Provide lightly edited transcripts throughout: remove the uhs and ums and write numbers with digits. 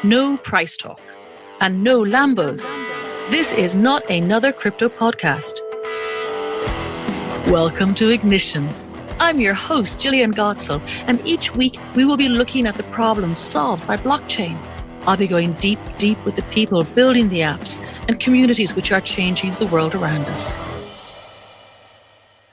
No price talk and no Lambos. This is not another crypto podcast. Welcome to Ignition. I'm your host, Jillian, and each week we will be looking at the problems solved by blockchain. I'll be going deep with the people building the apps and communities which are changing the world around us.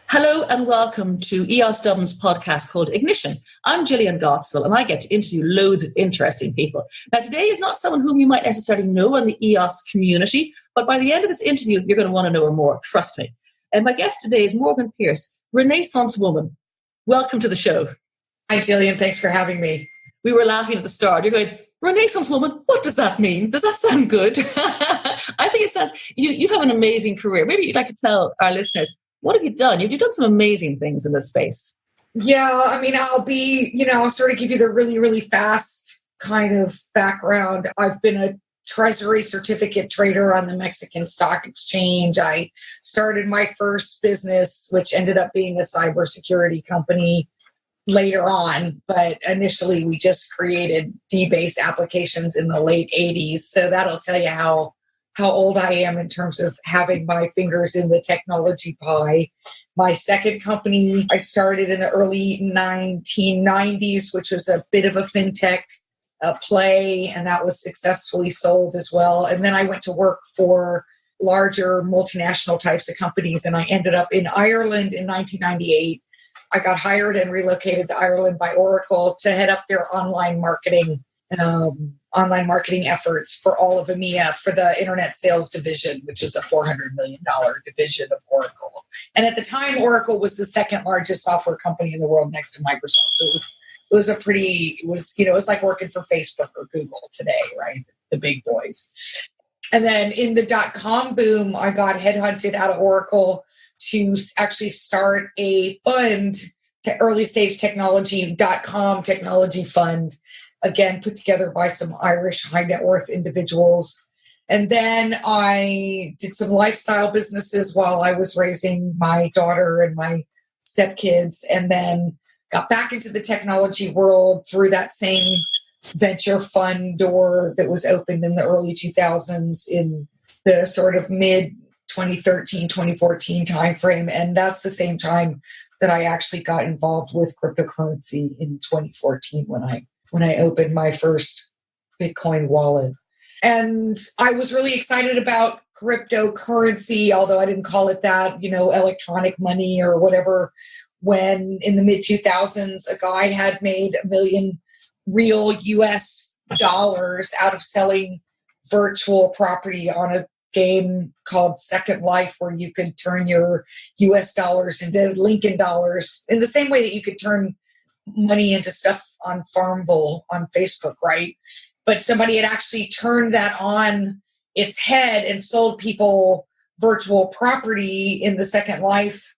Hello and welcome to EOS Dublin's podcast called Ignition. I'm Jillian Gotzel and I get to interview loads of interesting people. Now today is not someone whom you might necessarily know in the EOS community, but by the end of this interview, you're going to want to know her more, trust me. And my guest today is Morgan Pierce, Renaissance woman. Welcome to the show. Hi Jillian, thanks for having me. We were laughing at the start. You're going, Renaissance woman, what does that mean? Does that sound good? I think it sounds, you have an amazing career. Maybe you'd like to tell our listeners, what have you done? You've done some amazing things in this space. Yeah, I mean, I'll sort of give you the really, really fast kind of background. I've been a treasury certificate trader on the Mexican Stock Exchange. I started my first business, which ended up being a cybersecurity company later on. But initially, we just created D-based applications in the late 80s. So that'll tell you how old I am in terms of having my fingers in the technology pie. My second company, I started in the early 1990s, which was a bit of a fintech play, and that was successfully sold as well. And then I went to work for larger multinational types of companies, and I ended up in Ireland in 1998. I got hired and relocated to Ireland by Oracle to head up their online marketing efforts for all of EMEA for the internet sales division, which is a $400 million division of Oracle. And at the time, Oracle was the second largest software company in the world next to Microsoft. So it was like working for Facebook or Google today, right? The big boys. And then in the .com boom, I got headhunted out of Oracle to actually start a fund, to early stage technology, .com technology fund, again, put together by some Irish high net worth individuals. And then I did some lifestyle businesses while I was raising my daughter and my stepkids, and then got back into the technology world through that same venture fund door that was opened in the early 2000s in the sort of mid 2013, 2014 timeframe. And that's the same time that I actually got involved with cryptocurrency in 2014 when I opened my first Bitcoin wallet. And I was really excited about cryptocurrency, although I didn't call it that, electronic money or whatever, when in the mid 2000s, a guy had made $1 million real US dollars out of selling virtual property on a game called Second Life, where you could turn your US dollars into Lincoln dollars in the same way that you could turn money into stuff on Farmville on Facebook, right? But somebody had actually turned that on its head and sold people virtual property in the Second Life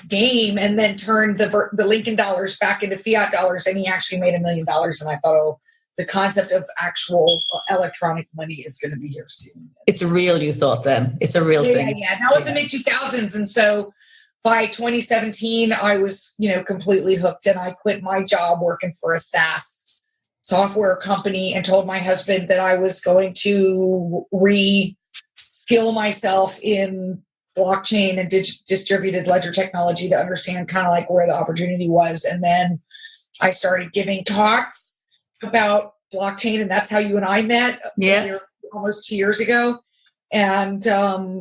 game, and then turned the Lincoln dollars back into fiat dollars, and he actually made $1 million. And I thought, the concept of actual electronic money is going to be here soon. It's real, you thought then? It's a real thing. Yeah. That was the mid 2000s, and so by 2017, I was, completely hooked, and I quit my job working for a SaaS software company and told my husband that I was going to re-skill myself in blockchain and distributed ledger technology to understand kind of like where the opportunity was. And then I started giving talks about blockchain, and that's how you and I met almost 2 years ago. And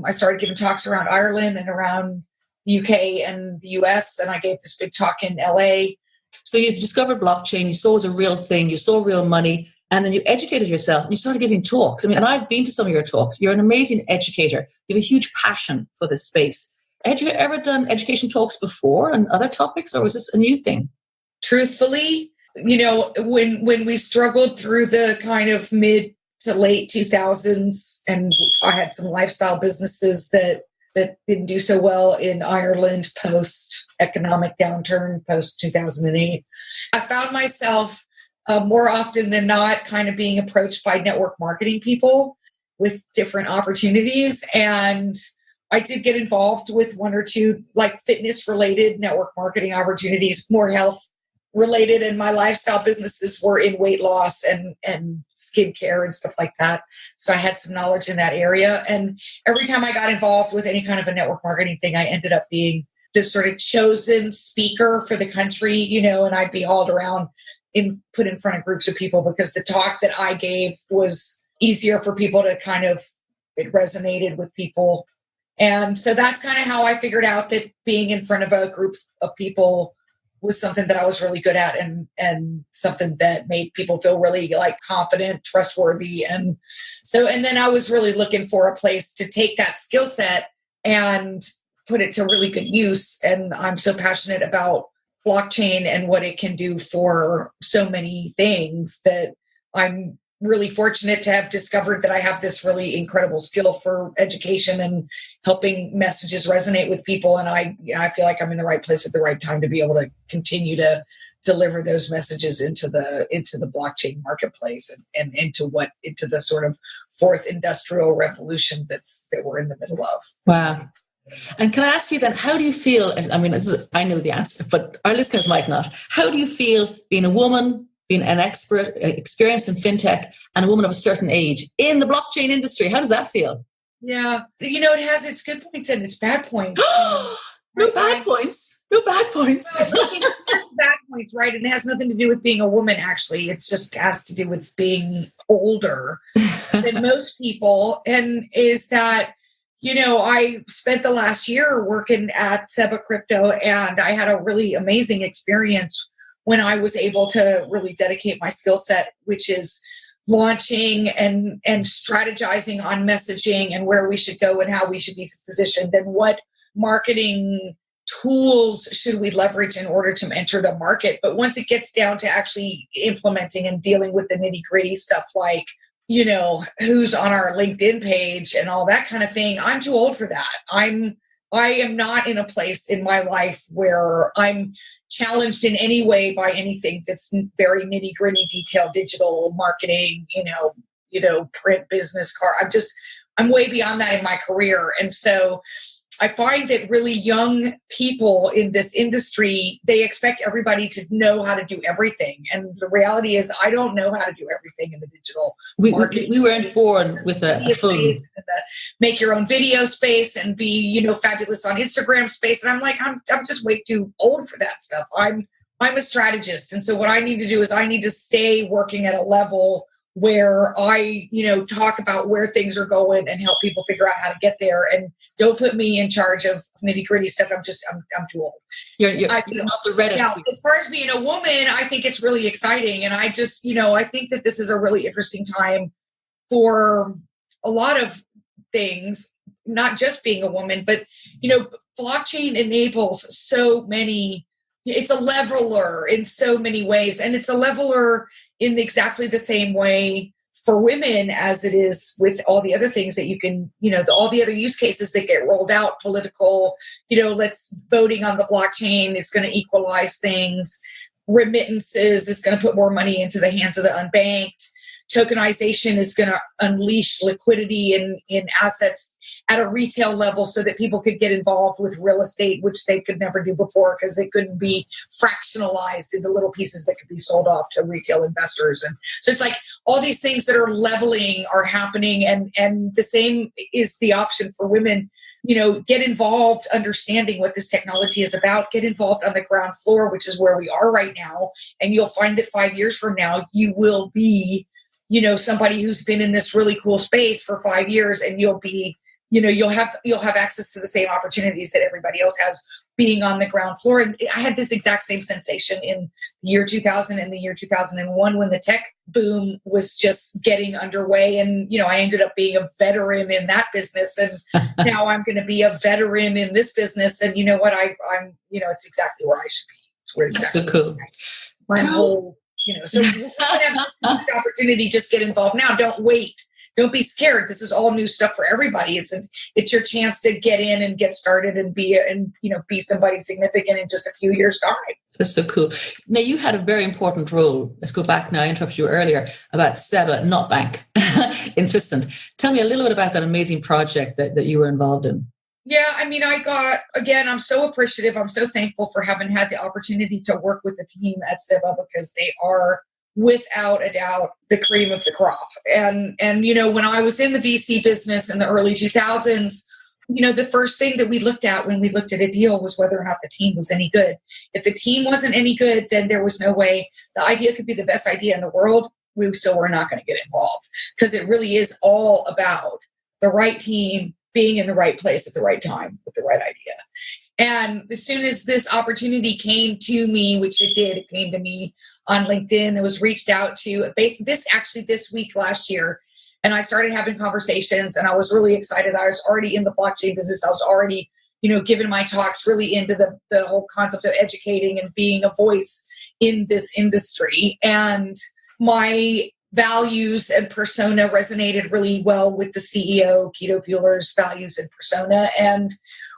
I started giving talks around Ireland and around the UK and the US, and I gave this big talk in LA. So you discovered blockchain, you saw it was a real thing, you saw real money, and then you educated yourself and you started giving talks. And I've been to some of your talks. You're an amazing educator. You have a huge passion for this space. Had you ever done education talks before on other topics, or was this a new thing? Truthfully, when we struggled through the kind of mid to late 2000s, and I had some lifestyle businesses that didn't do so well in Ireland post-economic downturn, post-2008. I found myself more often than not kind of being approached by network marketing people with different opportunities. And I did get involved with one or two like fitness related network marketing opportunities, more health related, and my lifestyle businesses were in weight loss and skincare and stuff like that. So I had some knowledge in that area. And every time I got involved with any kind of a network marketing thing, I ended up being this sort of chosen speaker for the country, you know, and I'd be hauled around and put in front of groups of people because the talk that I gave was easier for people to kind of, it resonated with people. And so that's kind of how I figured out that being in front of a group of people was something that I was really good at and something that made people feel really like confident, trustworthy. And then I was really looking for a place to take that skill set and put it to really good use. And I'm so passionate about blockchain and what it can do for so many things that I'm really fortunate to have discovered that I have this really incredible skill for education and helping messages resonate with people. And I feel like I'm in the right place at the right time to be able to continue to deliver those messages into the blockchain marketplace and into the sort of fourth industrial revolution that we're in the middle of. Wow. And can I ask you then, how do you feel? I mean, I know the answer, but our listeners might not. How do you feel being a woman, being an expert, experienced in fintech, and a woman of a certain age in the blockchain industry? How does that feel? Yeah. You know, it has its good points and its bad points. No bad points. No bad points. Bad points, right? And it has nothing to do with being a woman, actually. It's just has to do with being older than most people. And is that, you know, I spent the last year working at Seba Crypto, and I had a really amazing experience when I was able to really dedicate my skill set, which is launching and strategizing on messaging and where we should go and how we should be positioned and what marketing tools should we leverage in order to enter the market. But once it gets down to actually implementing and dealing with the nitty-gritty stuff like, you know, who's on our LinkedIn page and all that kind of thing, I'm too old for that. I am not in a place in my life where I'm challenged in any way by anything that's very nitty gritty, detailed, digital marketing, you know, print business card. I'm way beyond that in my career. And so I find that really young people in this industry, they expect everybody to know how to do everything. And the reality is I don't know how to do everything in the digital marketing. We weren't born with a phone. Make your own video space and be, you know, fabulous on Instagram space. And I'm like, I'm just way too old for that stuff. I'm a strategist. And so what I need to do is I need to stay working at a level where I, you know, talk about where things are going and help people figure out how to get there. And don't put me in charge of nitty gritty stuff. I'm too old. You're not the Reddit. Now, as far as being a woman, I think it's really exciting. And I just, you know, I think that this is a really interesting time for a lot of things, not just being a woman, but, you know, blockchain enables so many. It's a leveler in so many ways. And it's a leveler in exactly the same way for women as it is with all the other things that you can, you know, all the other use cases that get rolled out, political, you know, voting on the blockchain is going to equalize things. Remittances is going to put more money into the hands of the unbanked. Tokenization is going to unleash liquidity in assets at a retail level so that people could get involved with real estate, which they could never do before because it couldn't be fractionalized into little pieces that could be sold off to retail investors. And so it's like all these things that are leveling are happening. And the same is the option for women. You know, get involved, understanding what this technology is about, get involved on the ground floor, which is where we are right now. And you'll find that 5 years from now, you will be, you know, somebody who's been in this really cool space for 5 years, and you'll be, you know, you'll have access to the same opportunities that everybody else has being on the ground floor. And I had this exact same sensation in the year 2000 and the year 2001 when the tech boom was just getting underway. And, you know, I ended up being a veteran in that business. And now I'm going to be a veteran in this business. And you know what? I'm, you know, it's exactly where I should be. It's where exactly so cool. My whole, you know, so you have the opportunity, just get involved now. Don't wait. Don't be scared. This is all new stuff for everybody. It's your chance to get in and get started and be somebody significant in just a few years' time. That's so cool. Now, you had a very important role. Let's go back now. I interrupted you earlier about Seba, not bank, in Switzerland. Tell me a little bit about that amazing project that you were involved in. Yeah, I mean, I'm so appreciative. I'm so thankful for having had the opportunity to work with the team at Ciba, because they are without a doubt the cream of the crop. And when I was in the VC business in the early 2000s, the first thing that we looked at when we looked at a deal was whether or not the team was any good. If the team wasn't any good, then there was no way. The idea could be the best idea in the world. We still were not going to get involved, because it really is all about the right team being in the right place at the right time with the right idea. And as soon as this opportunity came to me, which it came to me on LinkedIn. It was reached out to this week last year. And I started having conversations, and I was really excited. I was already in the blockchain business. I was already, giving my talks really into the whole concept of educating and being a voice in this industry. And my values and persona resonated really well with the CEO, Keto Bueller's values and persona. And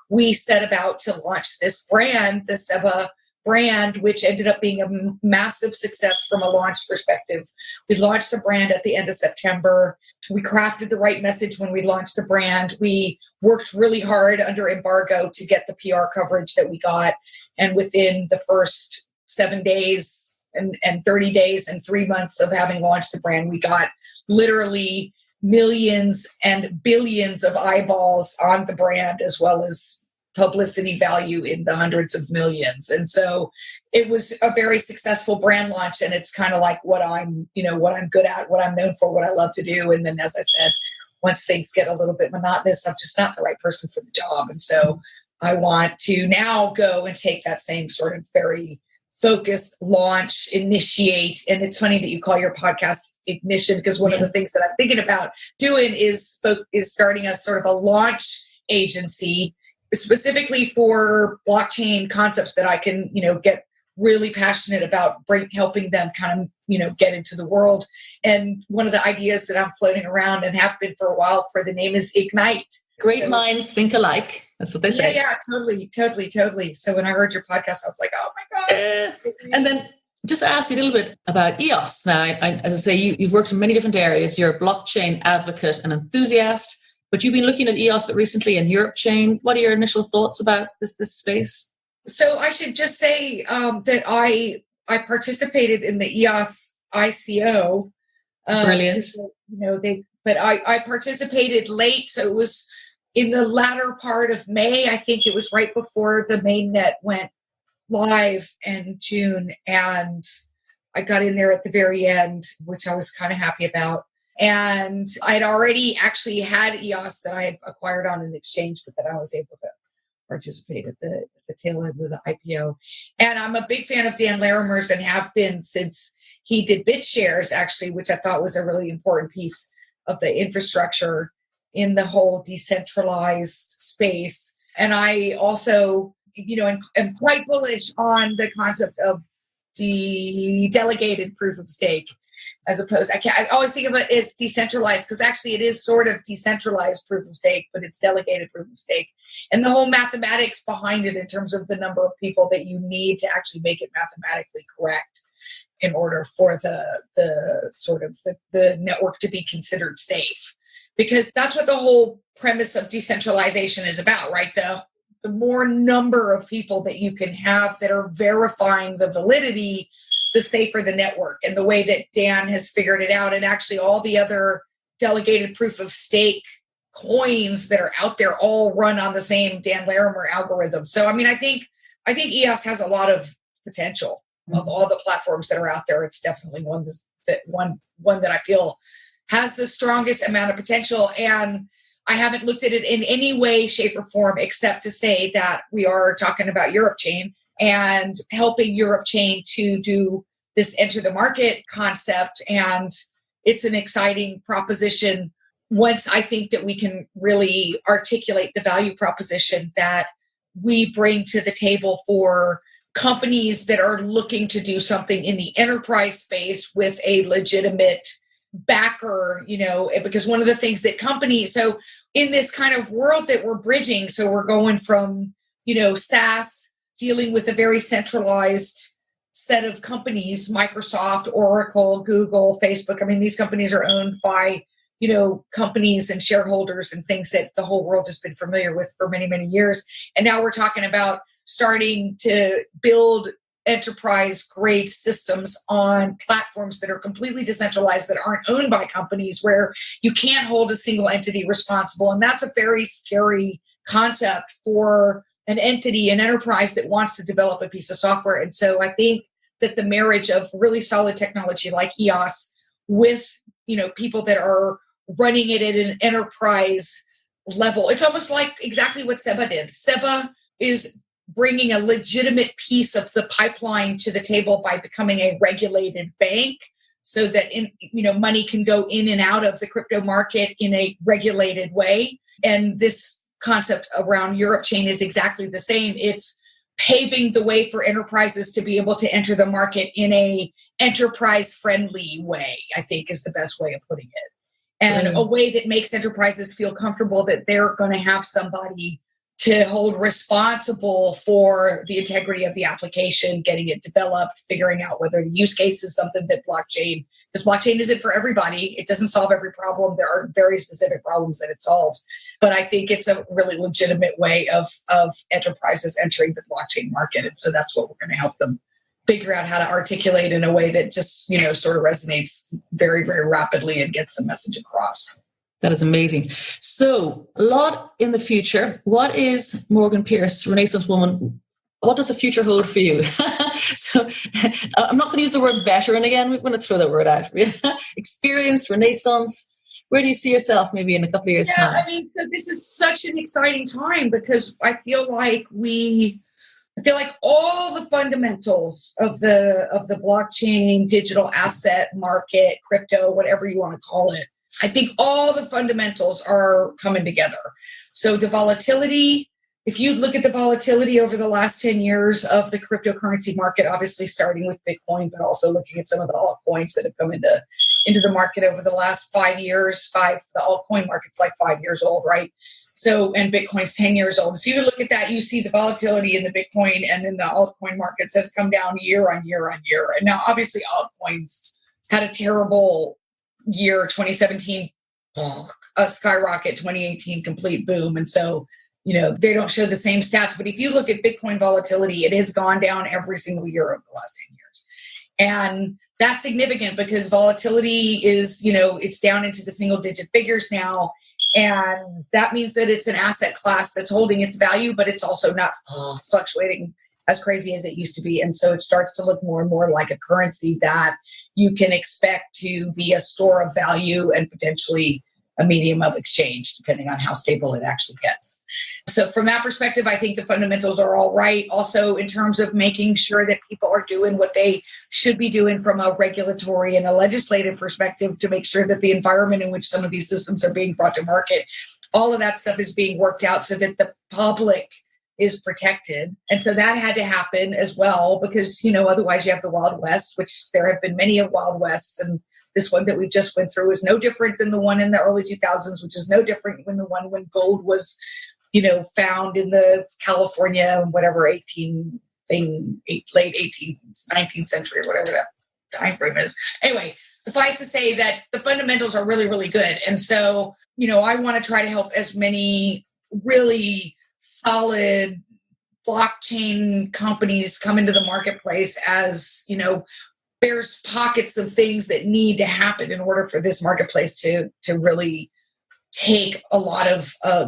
we set about to launch this brand, the Ciba brand, which ended up being a massive success from a launch perspective. We launched the brand at the end of September. We crafted the right message when we launched the brand. We worked really hard under embargo to get the PR coverage that we got. And within the first 7 days and 30 days and 3 months of having launched the brand, we got literally millions and billions of eyeballs on the brand, as well as publicity value in the hundreds of millions. And so it was a very successful brand launch. And it's kind of like what I'm good at, what I'm known for, what I love to do. And then, as I said, once things get a little bit monotonous, I'm just not the right person for the job. And so I want to now go and take that same sort of very focused launch, initiate. And it's funny that you call your podcast Ignition, because one of the things that I'm thinking about doing is starting a sort of a launch agency specifically for blockchain concepts that I can, get really passionate about, helping them kind of, get into the world. And one of the ideas that I'm floating around and have been for a while for the name is Ignite. Great minds think alike. That's what they say. Yeah, totally. So when I heard your podcast, I was like, oh my God. And then just to ask you a little bit about EOS. Now, as I say, you've worked in many different areas. You're a blockchain advocate and enthusiast. But you've been looking at EOS but recently in Europe chain. What are your initial thoughts about this space? So I should just say that I participated in the EOS ICO. Brilliant. But I participated late, so it was in the latter part of May. I think it was right before the mainnet went live in June, and I got in there at the very end, which I was kind of happy about. And I'd already actually had EOS that I had acquired on an exchange, but that I was able to participate at the tail end of the IPO. And I'm a big fan of Dan Larimer's and have been since he did BitShares, actually, which I thought was a really important piece of the infrastructure in the whole decentralized space. And I also, am quite bullish on the concept of the delegated proof of stake. As opposed, I always think of it as decentralized, because actually it is sort of decentralized proof of stake, but it's delegated proof of stake. And the whole mathematics behind it in terms of the number of people that you need to actually make it mathematically correct in order for the network to be considered safe. Because that's what the whole premise of decentralization is about, right? The more number of people that you can have that are verifying the validity, the safer the network. And the way that Dan has figured it out, and actually all the other delegated proof of stake coins that are out there all run on the same Dan Larimer algorithm. So, I think EOS has a lot of potential. Of all the platforms that are out there, it's definitely one that I feel has the strongest amount of potential. And I haven't looked at it in any way, shape, or form, except to say that we are talking about Europe chain and helping Europe chain to do this enter the market concept. And it's an exciting proposition once I think that we can really articulate the value proposition that we bring to the table for companies that are looking to do something in the enterprise space with a legitimate backer, because one of the things that companies, so in this kind of world that we're bridging, so we're going from, SaaS dealing with a very centralized set of companies, Microsoft, Oracle, Google, Facebook. These companies are owned by, companies and shareholders and things that the whole world has been familiar with for many, many years. And now we're talking about starting to build enterprise grade systems on platforms that are completely decentralized, that aren't owned by companies, where you can't hold a single entity responsible. And that's a very scary concept for an entity, an enterprise that wants to develop a piece of software. And so I think that the marriage of really solid technology like EOS with, people that are running it at an enterprise level, it's almost like exactly what Seba did. Seba is bringing a legitimate piece of the pipeline to the table by becoming a regulated bank, so that money can go in and out of the crypto market in a regulated way. And this concept around Europe Chain is exactly the same. It's paving the way for enterprises to be able to enter the market in a enterprise friendly way, I think is the best way of putting it. And a way that makes enterprises feel comfortable that they're going to have somebody to hold responsible for the integrity of the application, getting it developed, figuring out whether the use case is something that because blockchain isn't for everybody. It doesn't solve every problem. There are very specific problems that it solves. But I think it's a really legitimate way of enterprises entering the blockchain market. And so that's what we're going to help them figure out how to articulate in a way that just, sort of resonates very, very rapidly and gets the message across. That is amazing. So a lot in the future. What is Morgan Pierce, Renaissance woman? What does the future hold for you? So I'm not going to use the word veteran again. We're going to throw that word out. Experienced, Renaissance. Where do you see yourself maybe in a couple of years' time? I mean, this is such an exciting time because I feel like all the fundamentals of the blockchain, digital asset market, crypto, whatever you want to call it, I think all the fundamentals are coming together. So the volatility, if you look at the volatility over the last 10 years of the cryptocurrency market, obviously starting with Bitcoin, but also looking at some of the altcoins that have come into the market over the last 5 years. The altcoin market's like 5 years old, right? So, and Bitcoin's 10 years old. So you look at that, you see the volatility in the Bitcoin and in the altcoin markets has come down year on year on year. And now obviously altcoins had a terrible year, 2017, a skyrocket, 2018, complete boom. And so, they don't show the same stats. But if you look at Bitcoin volatility, it has gone down every single year over the last 10 years. And that's significant because volatility is, it's down into the single digit figures now. And that means that it's an asset class that's holding its value, but it's also not fluctuating as crazy as it used to be. And so it starts to look more and more like a currency that you can expect to be a store of value and potentially a medium of exchange, depending on how stable it actually gets. So from that perspective, I think the fundamentals are all right. Also, in terms of making sure that people are doing what they should be doing from a regulatory and a legislative perspective to make sure that the environment in which some of these systems are being brought to market, all of that stuff is being worked out so that the public is protected. And so that had to happen as well because, otherwise you have the Wild West, which there have been many of Wild Wests. And this one that we just went through is no different than the one in the early 2000s, which is no different than the one when gold was, found in the California, whatever, late 18th, 19th century or whatever that time frame is. Anyway, suffice to say that the fundamentals are really, really good. And so, I want to try to help as many really solid blockchain companies come into the marketplace as, there's pockets of things that need to happen in order for this marketplace to really take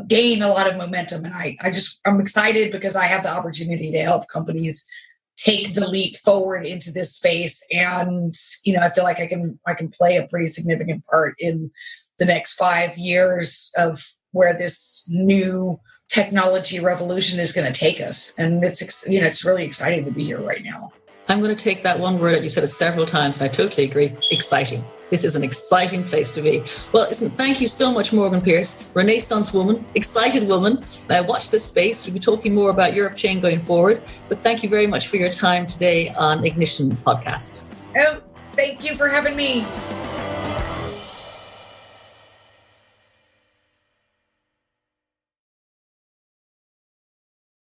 gain a lot of momentum. And I'm excited because I have the opportunity to help companies take the leap forward into this space. And, I feel like I can play a pretty significant part in the next 5 years of where this new technology revolution is going to take us. And it's really exciting to be here right now. I'm going to take that one word that you said it several times, and I totally agree. Exciting. This is an exciting place to be. Well, listen, thank you so much, Morgan Pierce, Renaissance woman, excited woman. Watch this space. We'll be talking more about Europe Chain going forward. But thank you very much for your time today on Ignition Podcast. Oh, thank you for having me.